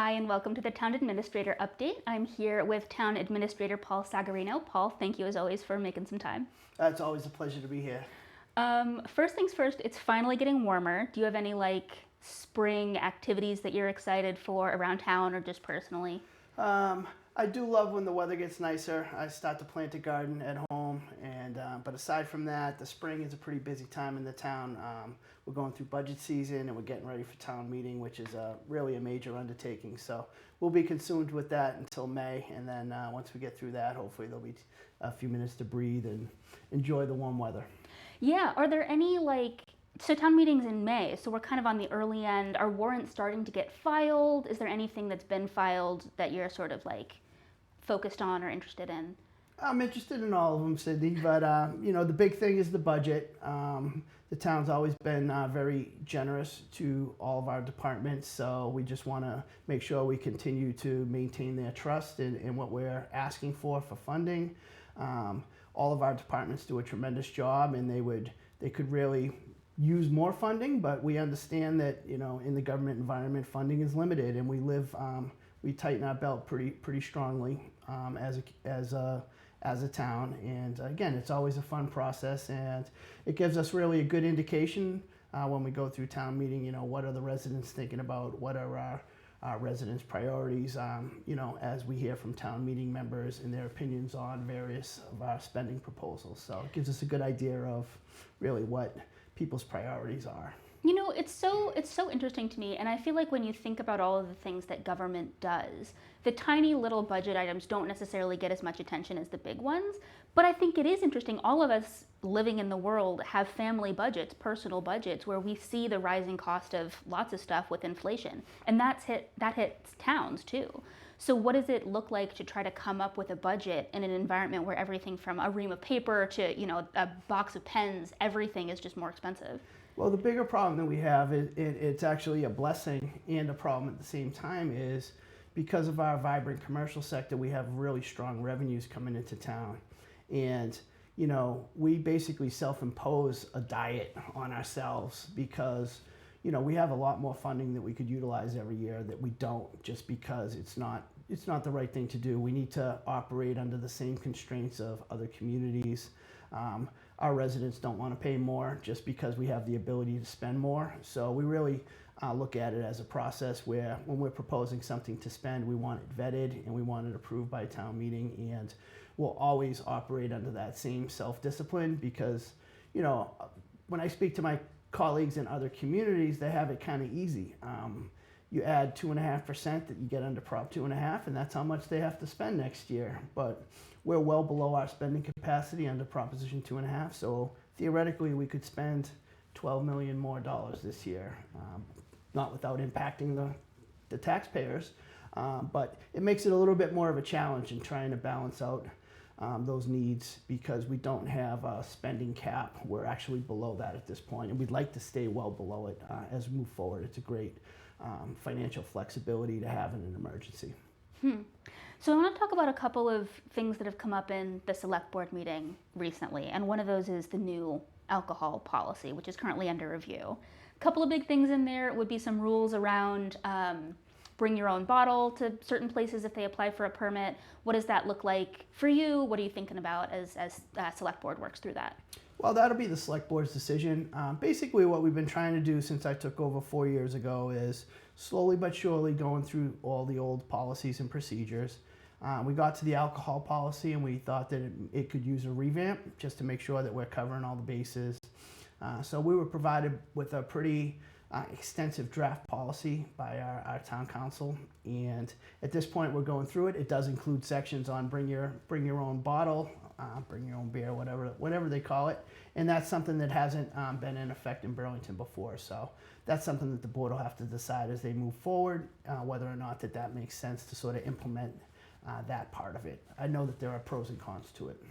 Hi, and welcome to the Town Administrator Update. I'm here with Town Administrator Paul Sagarino. Paul, thank you as always for making some time. It's always a pleasure to be here. First things first, it's finally getting warmer. Do you have any spring activities that you're excited for around town or just personally? I do love when the weather gets nicer. I start to plant a garden at home, but aside from that, the spring is a pretty busy time in the town. We're going through budget season and we're getting ready for town meeting, which is really a major undertaking. So we'll be consumed with that until May, and then once we get through that, hopefully there'll be a few minutes to breathe and enjoy the warm weather. Yeah, are there any so town meeting's in May, so we're kind of on the early end. Are warrants starting to get filed? Is there anything that's been filed that you're sort of focused on or interested in? I'm interested in all of them, Sydney, but the big thing is the budget. The town's always been very generous to all of our departments, so we just want to make sure we continue to maintain their trust in what we're asking for funding. All of our departments do a tremendous job, and they could really use more funding, but we understand that in the government environment, funding is limited, and we tighten our belt pretty strongly as a town. And again, it's always a fun process, and it gives us really a good indication when we go through town meeting. What are the residents thinking about? What are our residents' priorities? As we hear from town meeting members and their opinions on various of our spending proposals. So it gives us a good idea of really what people's priorities are. It's so interesting to me, and I feel like when you think about all of the things that government does, the tiny little budget items don't necessarily get as much attention as the big ones, but I think it is interesting. All of us living in the world have family budgets, personal budgets, where we see the rising cost of lots of stuff with inflation, and that hits towns too. So what does it look like to try to come up with a budget in an environment where everything from a ream of paper to a box of pens, everything is just more expensive? Well, the bigger problem that we have, it's actually a blessing and a problem at the same time, is because of our vibrant commercial sector, we have really strong revenues coming into town. And, we basically self-impose a diet on ourselves because, we have a lot more funding that we could utilize every year that we don't, just because it's not the right thing to do. We need to operate under the same constraints of other communities. Our residents don't want to pay more just because we have the ability to spend more. So we really look at it as a process where when we're proposing something to spend, we want it vetted and we want it approved by a town meeting, and we'll always operate under that same self-discipline because, when I speak to my colleagues in other communities, they have it kind of easy. You add 2.5% that you get under Prop 2.5, and that's how much they have to spend next year. But we're well below our spending capacity under Proposition 2.5, so theoretically we could spend $12 million more this year, not without impacting the taxpayers, but it makes it a little bit more of a challenge in trying to balance out those needs because we don't have a spending cap. We're actually below that at this point, and we'd like to stay well below it as we move forward. It's a great financial flexibility to have in an emergency. So I want to talk about a couple of things that have come up in the select board meeting recently, and one of those is the new alcohol policy, which is currently under review. A couple of big things in there would be some rules around bring your own bottle to certain places if they apply for a permit. What does that look like for you? What are you thinking about as select board works through that? Well, that'll be the select board's decision. Basically, what we've been trying to do since I took over 4 years ago is slowly but surely going through all the old policies and procedures. We got to the alcohol policy and we thought that it could use a revamp just to make sure that we're covering all the bases. So we were provided with a pretty extensive draft policy by our town council, and at this point we're going through it. It does include sections on bring your own bottle, bring your own beer, whatever they call it, and that's something that hasn't been in effect in Burlington before. So that's something that the board will have to decide as they move forward, whether or not that makes sense to sort of implement that part of it. I know that there are pros and cons to it.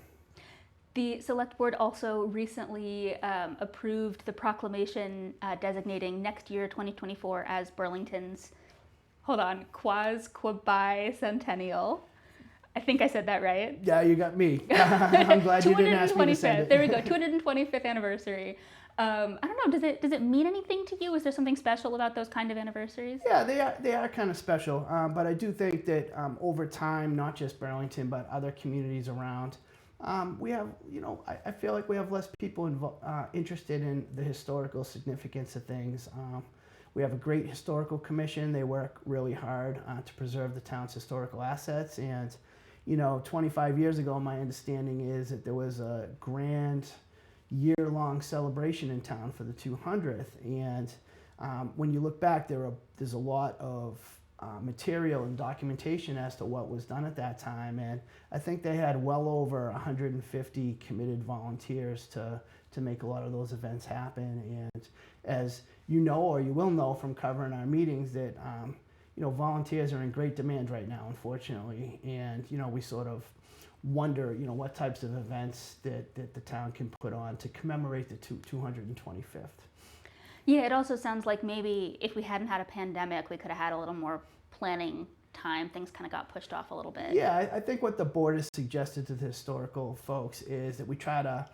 The select board also recently approved the proclamation designating next year, 2024, as Burlington's, quasi-centennial. I think I said that right. Yeah, you got me. I'm glad you didn't ask me to send it. There we go. 225th anniversary. I don't know. Does it mean anything to you? Is there something special about those kind of anniversaries? Yeah, they are kind of special. But I do think that over time, not just Burlington, but other communities around, we have, I feel like we have less people interested in the historical significance of things. We have a great historical commission. They work really hard to preserve the town's historical assets. And 25 years ago, my understanding is that there was a grand year-long celebration in town for the 200th. And when you look back, there's a lot of material and documentation as to what was done at that time. And I think they had well over 150 committed volunteers to make a lot of those events happen. And as you know, or you will know from covering our meetings, that volunteers are in great demand right now, unfortunately. And, we sort of wonder, what types of events that the town can put on to commemorate the 225th. Yeah, it also sounds like maybe if we hadn't had a pandemic, we could have had a little more planning time. Things kind of got pushed off a little bit. Yeah, I think what the board has suggested to the historical folks is that we try to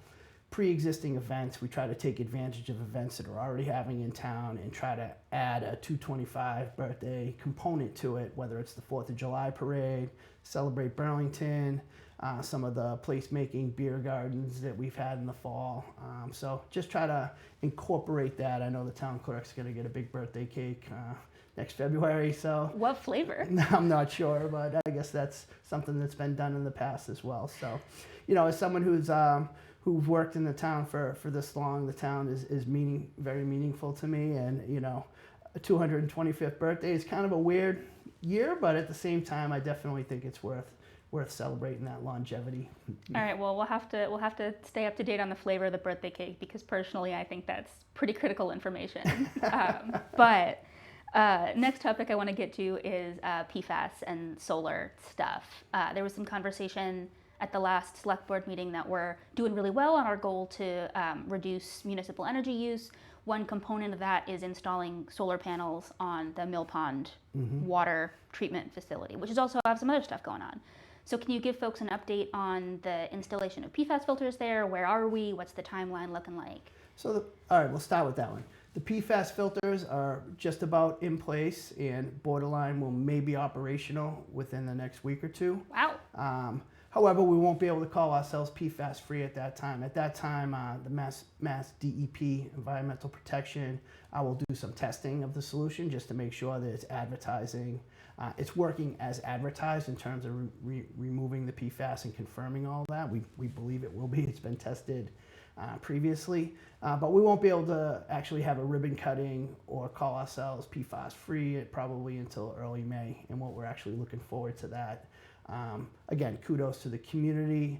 pre-existing events, we try to take advantage of events that are already happening in town and try to add a 225 birthday component to it, whether it's the 4th of July parade, celebrate Burlington, some of the placemaking beer gardens that we've had in the fall. So just try to incorporate that. I know the town clerk's going to get a big birthday cake next February. So what flavor? I'm not sure, but I guess that's something that's been done in the past as well. So, as someone who's worked in the town for this long, the town is very meaningful to me. And, a 225th birthday is kind of a weird year, but at the same time, I definitely think it's worth celebrating that longevity. All right, well, we'll have to stay up to date on the flavor of the birthday cake, because personally, I think that's pretty critical information. But next topic I want to get to is PFAS and solar stuff. There was some conversation at the last select board meeting that we're doing really well on our goal to reduce municipal energy use. One component of that is installing solar panels on the Mill Pond water treatment facility, which is also have some other stuff going on. So can you give folks an update on the installation of PFAS filters there? Where are we? What's the timeline looking like? So, all right, we'll start with that one. The PFAS filters are just about in place, and borderline will maybe operational within the next week or two. Wow. However, we won't be able to call ourselves PFAS free at that time. At that time, the Mass DEP, Environmental Protection, will do some testing of the solution just to make sure that it's working as advertised in terms of removing the PFAS and confirming all that. We believe it will be. It's been tested previously, but we won't be able to actually have a ribbon cutting or call ourselves PFAS free probably until early May, and what we're actually looking forward to that. Again, kudos to the community.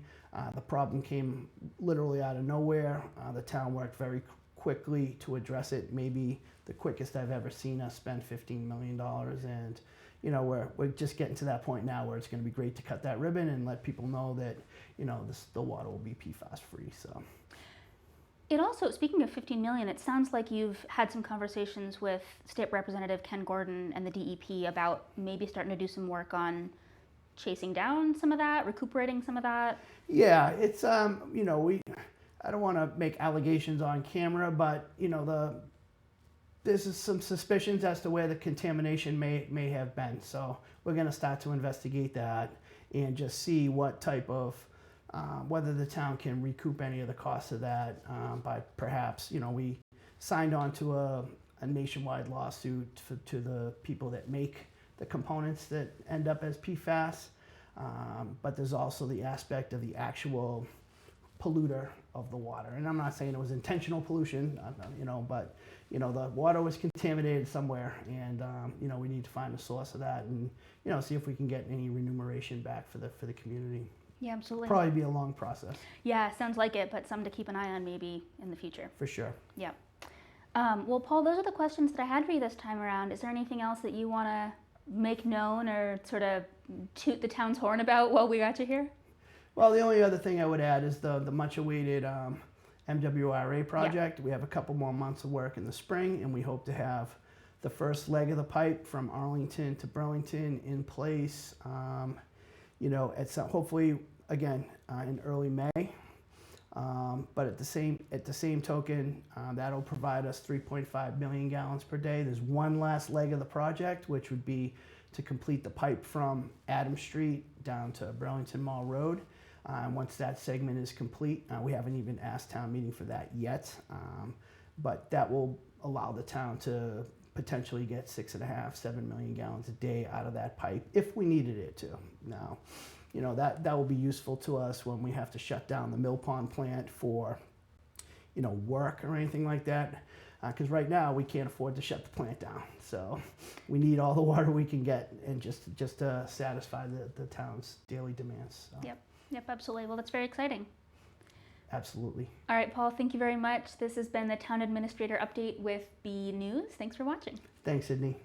The problem came literally out of nowhere. The town worked very quickly to address it, maybe the quickest I've ever seen us spend $15 million. And we're just getting to that point now where it's going to be great to cut that ribbon and let people know that the water will be PFAS free. So. It also, speaking of 15 million, it sounds like you've had some conversations with State Representative Ken Gordon and the DEP about maybe starting to do some work on chasing down some of that, recuperating some of that. Yeah, it's I don't want to make allegations on camera, but there's some suspicions as to where the contamination may have been. So we're going to start to investigate that and just see what type of whether the town can recoup any of the costs of that by perhaps, we signed on to a nationwide lawsuit to the people that make the components that end up as PFAS. But there's also the aspect of the actual polluter of the water. And I'm not saying it was intentional pollution, but, the water was contaminated somewhere, and, we need to find the source of that and, see if we can get any remuneration back for the community. Yeah, absolutely. Probably be a long process. Yeah, sounds like it, but something to keep an eye on maybe in the future. For sure. Yeah. Well, Paul, those are the questions that I had for you this time around. Is there anything else that you want to make known or sort of toot the town's horn about while we got you here? Well, the only other thing I would add is the much-awaited MWRA project. Yeah. We have a couple more months of work in the spring, and we hope to have the first leg of the pipe from Arlington to Burlington in place at some, hopefully again in early May. But at the same token, that'll provide us 3.5 million gallons per day. There's one last leg of the project, which would be to complete the pipe from Adam Street down to Burlington Mall Road. Once that segment is complete, we haven't even asked town meeting for that yet, but that will allow the town to potentially get 6.5–7 million gallons a day out of that pipe if we needed it to. Now, that will be useful to us when we have to shut down the Mill Pond plant for, work or anything like that. Because right now we can't afford to shut the plant down. So we need all the water we can get and just to satisfy the town's daily demands. So. Yep, absolutely. Well, that's very exciting. Absolutely. All right, Paul, thank you very much. This has been the Town Administrator Update with B News. Thanks for watching. Thanks, Sydney.